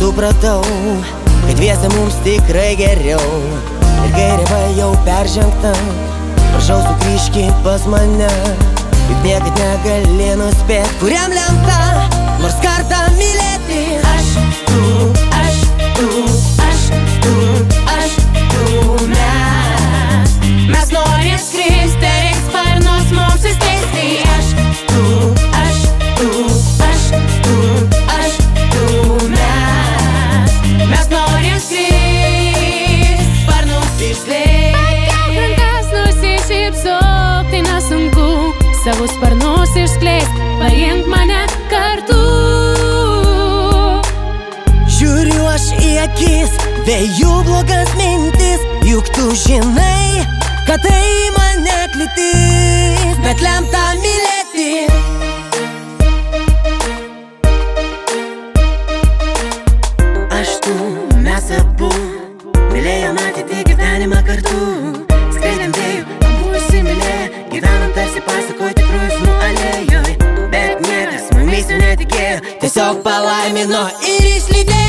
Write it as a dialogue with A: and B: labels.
A: supratau, kad dviese mums tikrai geriau. Ir kai riba jau peržengta, prašau sugrįžki pas mane. Juk niekad negali nuspėt, kuriam lemta nors kartą mylėti. Aš, tu, aš, tu, aš, tu, aš, tu, mes. Mes norim skristi, reiks sparnus mums įskleisti. Aš, tu, aš, tu, aš, tu, aš, tu, mes. Mes norim skristi, sparnus išskleisti.
B: Pakelk rankas, nusišypsok, tai nesunku. Savo sparnus išskleist, paimk mane kartu.
A: Žiūriu aš į akis, vėjų blogas mintis. Juk tu žinai, kad tai mane kliūtis, bet lemta mylėti. Aš tu, mes abu mylėjom atėti gyvenimą kartu. Skraidėm vėjų, abu įsimylėję, gyvenom tarsi pasakoj tikrų jausmų alėjoj. Bet niekas mumis jau netikėjo, tiesiog palaimino ir išlydėjo.